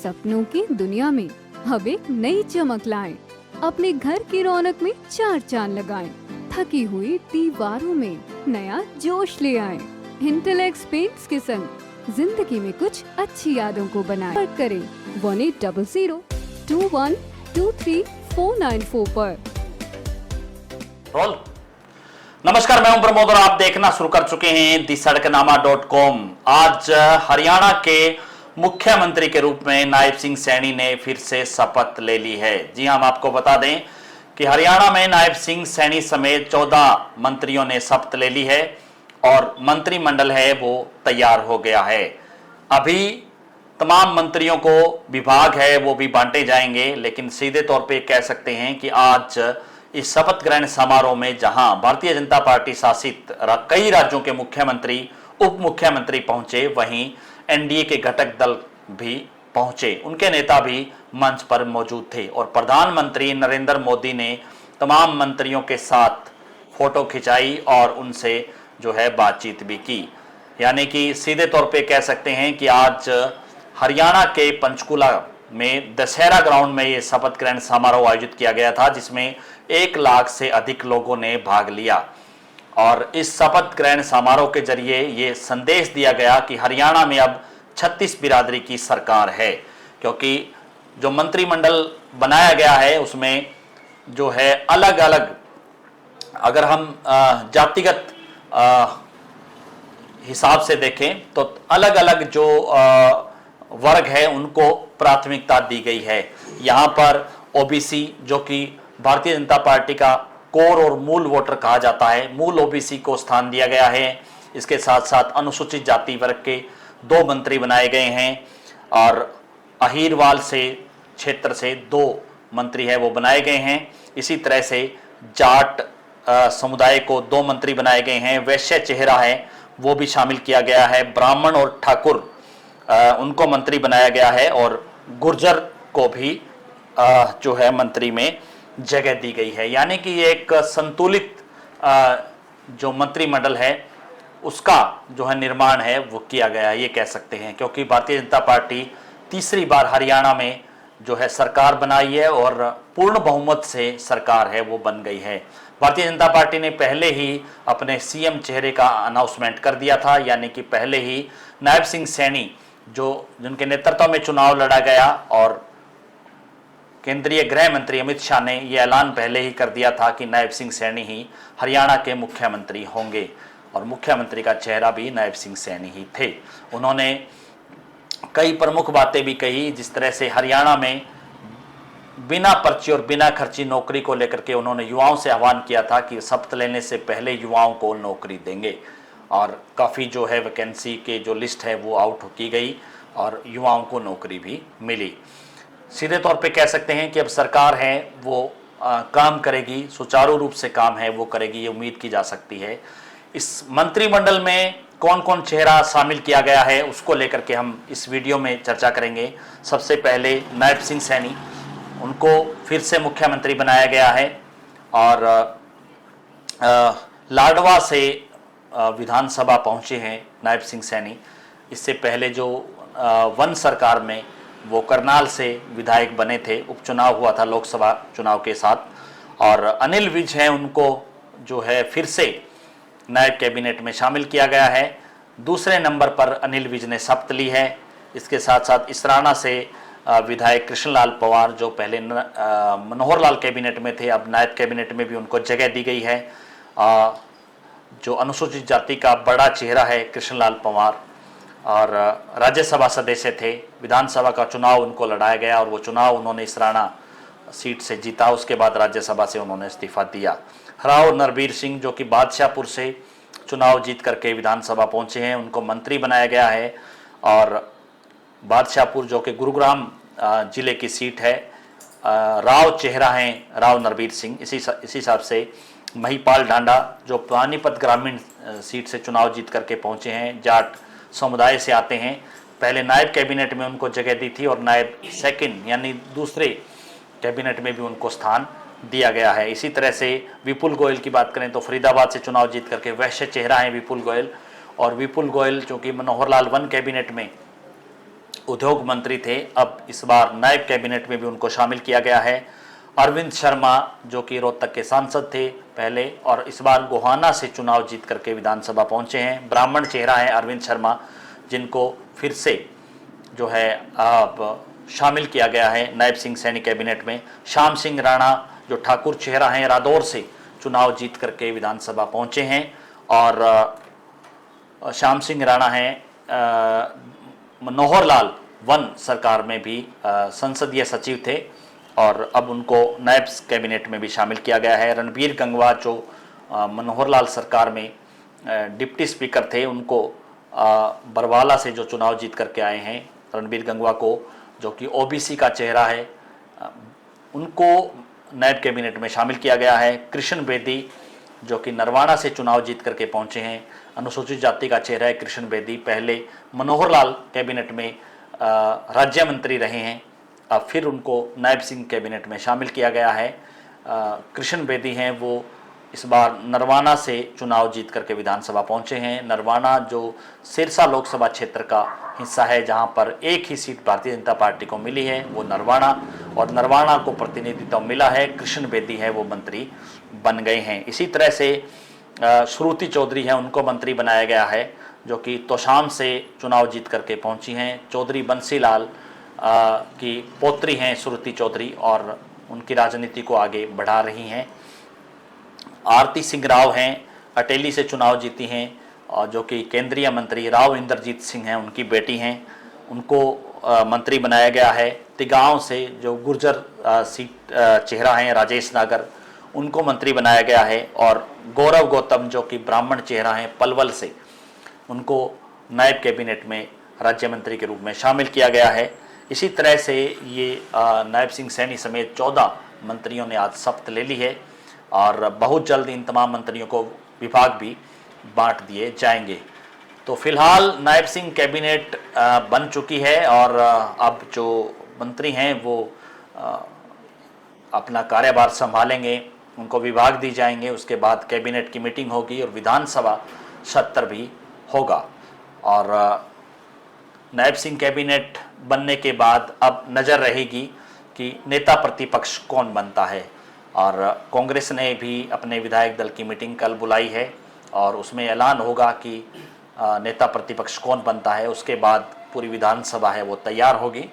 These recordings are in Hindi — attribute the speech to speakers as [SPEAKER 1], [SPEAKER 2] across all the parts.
[SPEAKER 1] सपनों की दुनिया में अब एक नई चमक लाएं। अपने घर की रौनक में चार चांद लगाएं। थकी हुई दीवारों में नया जोश ले आएं। इंटेलेक्स पेंट्स के संग जिंदगी में कुछ अच्छी यादों को बनाएं। संपर्क करें 1800-2123-494 पर।
[SPEAKER 2] रोल। नमस्कार, मैं हूं प्रमोद और आप देखना शुरू कर चुके हैं दी-सड़कनामा.com। आज हरियाणा के मुख्यमंत्री के रूप में नायब सिंह सैनी ने फिर से शपथ ले ली है। जी हां, हम आपको बता दें कि हरियाणा में नायब सिंह सैनी समेत 14 मंत्रियों ने शपथ ले ली है और मंत्रिमंडल है वो तैयार हो गया है। अभी तमाम मंत्रियों को विभाग है वो भी बांटे जाएंगे, लेकिन सीधे तौर पे कह सकते हैं कि आज इस शपथ ग्रहण समारोह में जहां भारतीय जनता पार्टी शासित कई राज्यों के मुख्यमंत्री, उप मुख्यमंत्री पहुंचे, वहीं एनडीए के घटक दल भी पहुंचे, उनके नेता भी मंच पर मौजूद थे और प्रधानमंत्री नरेंद्र मोदी ने तमाम मंत्रियों के साथ फोटो खिंचाई और उनसे जो है बातचीत भी की। यानी कि सीधे तौर पे कह सकते हैं कि आज हरियाणा के पंचकुला में दशहरा ग्राउंड में ये शपथ ग्रहण समारोह आयोजित किया गया था, जिसमें 1 लाख से अधिक लोगों ने भाग लिया और इस शपथ ग्रहण समारोह के जरिए ये संदेश दिया गया कि हरियाणा में अब 36 बिरादरी की सरकार है, क्योंकि जो मंत्रिमंडल बनाया गया है उसमें जो है अलग अलग, अगर हम जातिगत हिसाब से देखें तो अलग अलग जो वर्ग है उनको प्राथमिकता दी गई है। यहाँ पर ओबीसी, जो कि भारतीय जनता पार्टी का कोर और मूल वोटर कहा जाता है, मूल ओबीसी को स्थान दिया गया है। इसके साथ साथ अनुसूचित जाति वर्ग के 2 मंत्री बनाए गए हैं और अहीरवाल से क्षेत्र से 2 मंत्री है वो बनाए गए हैं। इसी तरह से जाट समुदाय को 2 मंत्री बनाए गए हैं। वैश्य चेहरा है वो भी शामिल किया गया है। ब्राह्मण और ठाकुर उनको मंत्री बनाया गया है और गुर्जर को भी जो है मंत्री में जगह दी गई है। यानी कि ये एक संतुलित जो मंत्रिमंडल है उसका जो है निर्माण है वो किया गया है, ये कह सकते हैं, क्योंकि भारतीय जनता पार्टी तीसरी बार हरियाणा में जो है सरकार बनाई है और पूर्ण बहुमत से सरकार है वो बन गई है। भारतीय जनता पार्टी ने पहले ही अपने सीएम चेहरे का अनाउंसमेंट कर दिया था, यानी कि पहले ही नायब सिंह सैनी जिनके नेतृत्व में चुनाव लड़ा गया और केंद्रीय गृह मंत्री अमित शाह ने यह ऐलान पहले ही कर दिया था कि नायब सिंह सैनी ही हरियाणा के मुख्यमंत्री होंगे और मुख्यमंत्री का चेहरा भी नायब सिंह सैनी ही थे। उन्होंने कई प्रमुख बातें भी कही, जिस तरह से हरियाणा में बिना पर्ची और बिना खर्ची नौकरी को लेकर के उन्होंने युवाओं से आह्वान किया था कि शपथ लेने से पहले युवाओं को नौकरी देंगे और काफ़ी जो है वैकेंसी के जो लिस्ट है वो आउट की गई और युवाओं को नौकरी भी मिली। सीधे तौर पे कह सकते हैं कि अब सरकार है वो काम करेगी, सुचारू रूप से काम है वो करेगी, ये उम्मीद की जा सकती है। इस मंत्रिमंडल में कौन कौन चेहरा शामिल किया गया है उसको लेकर के हम इस वीडियो में चर्चा करेंगे। सबसे पहले नायब सिंह सैनी, उनको फिर से मुख्यमंत्री बनाया गया है और लाडवा से विधानसभा पहुंचे हैं नायब सिंह सैनी। इससे पहले जो वन सरकार में वो करनाल से विधायक बने थे, उपचुनाव हुआ था लोकसभा चुनाव के साथ, और अनिल विज हैं उनको जो है फिर से नायब कैबिनेट में शामिल किया गया है। दूसरे नंबर पर अनिल विज ने शपथ ली है। इसके साथ साथ इसराना से विधायक कृष्णलाल पवार, जो पहले मनोहर लाल कैबिनेट में थे, अब नायब कैबिनेट में भी उनको जगह दी गई है। जो अनुसूचित जाति का बड़ा चेहरा है कृष्णलाल पवार, और राज्यसभा सदस्य थे। विधानसभा का चुनाव उनको लड़ाया गया और वो चुनाव उन्होंने इसराना सीट से जीता। उसके बाद राज्यसभा से उन्होंने इस्तीफा दिया। राव नरबीर सिंह, जो कि बादशाहपुर से चुनाव जीत करके विधानसभा पहुंचे हैं, उनको मंत्री बनाया गया है और बादशाहपुर जो कि गुरुग्राम जिले की सीट है, राव चेहरा हैं राव नरबीर सिंह। इसी हिसाब से महिपाल ढांडा, जो पानीपत ग्रामीण सीट से चुनाव जीत करके पहुंचे हैं, जाट समुदाय से आते हैं। पहले नायब कैबिनेट में उनको जगह दी थी और नायब सेकंड यानी दूसरे कैबिनेट में भी उनको स्थान दिया गया है। इसी तरह से विपुल गोयल की बात करें तो फरीदाबाद से चुनाव जीत करके वैश्य चेहरा हैं विपुल गोयल, और विपुल गोयल जो कि मनोहर लाल वन कैबिनेट में उद्योग मंत्री थे, अब इस बार नायब कैबिनेट में भी उनको शामिल किया गया है। अरविंद शर्मा जो कि रोहतक के सांसद थे पहले, और इस बार गोहाना से चुनाव जीत करके विधानसभा पहुंचे हैं। ब्राह्मण चेहरा है अरविंद शर्मा, जिनको फिर से जो है अब शामिल किया गया है नायब सिंह सैनी कैबिनेट में। श्याम सिंह राणा जो ठाकुर चेहरा हैं, रादौर से चुनाव जीत करके विधानसभा पहुंचे हैं, और श्याम सिंह राणा हैं मनोहर लाल वन सरकार में भी संसदीय सचिव थे, और अब उनको नायब कैबिनेट में भी शामिल किया गया है। रणबीर गंगवा जो मनोहर लाल सरकार में डिप्टी स्पीकर थे, उनको बरवाला से जो चुनाव जीत करके आए हैं, रणबीर गंगवा को, जो कि ओबीसी का चेहरा है, उनको नायब कैबिनेट में शामिल किया गया है। कृष्ण बेदी जो कि नरवाना से चुनाव जीत करके पहुंचे हैं, अनुसूचित जाति का चेहरा है कृष्ण बेदी, पहले मनोहर लाल कैबिनेट में राज्य मंत्री रहे हैं, अब फिर उनको नायब सिंह कैबिनेट में शामिल किया गया है। कृष्ण बेदी हैं, वो इस बार नरवाना से चुनाव जीत करके विधानसभा पहुंचे हैं। नरवाना जो सिरसा लोकसभा क्षेत्र का हिस्सा है, जहां पर एक ही सीट भारतीय जनता पार्टी को मिली है, वो नरवाना, और नरवाना को प्रतिनिधित्व मिला है। कृष्ण बेदी है वो मंत्री बन गए हैं। इसी तरह से श्रुति चौधरी हैं, उनको मंत्री बनाया गया है, जो कि तोशाम से चुनाव जीत करके पहुंची हैं। चौधरी बंसीलाल की पोत्री हैं श्रुति चौधरी, और उनकी राजनीति को आगे बढ़ा रही हैं। आरती सिंह राव हैं, अटेली से चुनाव जीती हैं, और जो कि केंद्रीय मंत्री राव इंद्रजीत सिंह हैं, उनकी बेटी हैं, उनको मंत्री बनाया गया है। तिगांव से जो गुर्जर सीट चेहरा हैं राजेश नागर, उनको मंत्री बनाया गया है। और गौरव गौतम जो कि ब्राह्मण चेहरा हैं पलवल से, उनको नायब कैबिनेट में राज्य मंत्री के रूप में शामिल किया गया है। इसी तरह से ये नायब सिंह सैनी समेत 14 मंत्रियों ने आज शपथ ले ली है, और बहुत जल्द इन तमाम मंत्रियों को विभाग भी बांट दिए जाएंगे। तो फिलहाल नायब सिंह कैबिनेट बन चुकी है, और अब जो मंत्री हैं वो अपना कार्यभार संभालेंगे, उनको विभाग दी जाएंगे, उसके बाद कैबिनेट की मीटिंग होगी और विधानसभा सत्र भी होगा। और नायब सिंह कैबिनेट बनने के बाद अब नज़र रहेगी कि नेता प्रतिपक्ष कौन बनता है, और कांग्रेस ने भी अपने विधायक दल की मीटिंग कल बुलाई है, और उसमें ऐलान होगा कि नेता प्रतिपक्ष कौन बनता है। उसके बाद पूरी विधानसभा है वो तैयार होगी,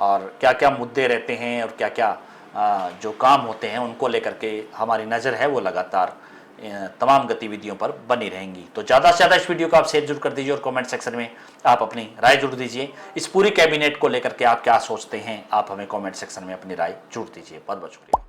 [SPEAKER 2] और क्या क्या मुद्दे रहते हैं और क्या क्या जो काम होते हैं उनको लेकर के हमारी नज़र है वो लगातार तमाम गतिविधियों पर बनी रहेंगी। तो ज़्यादा से ज़्यादा इस वीडियो को आप शेयर जरूर कर दीजिए, और कमेंट सेक्शन में आप अपनी राय जरूर दीजिए। इस पूरी कैबिनेट को लेकर के आप क्या सोचते हैं, आप हमें कमेंट सेक्शन में अपनी राय जरूर दीजिए। बहुत बहुत शुक्रिया।